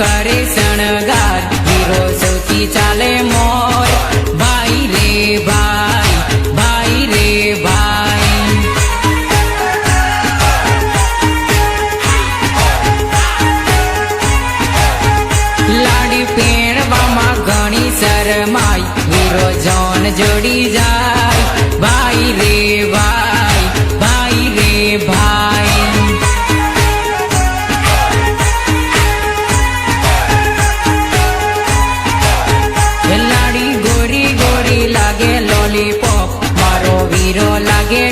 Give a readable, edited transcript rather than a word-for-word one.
करे शणगार हीरो सौथी चाले मोर भाई रे भाई भाई रे भाई लाडी पेणवामां घणी शरमाई हीरो जॉन जोड़ी जाय भाई रे भाई भाई रे भाई लाडी गोरी गोरी लागे लॉलीपॉप मारो वीरो लागे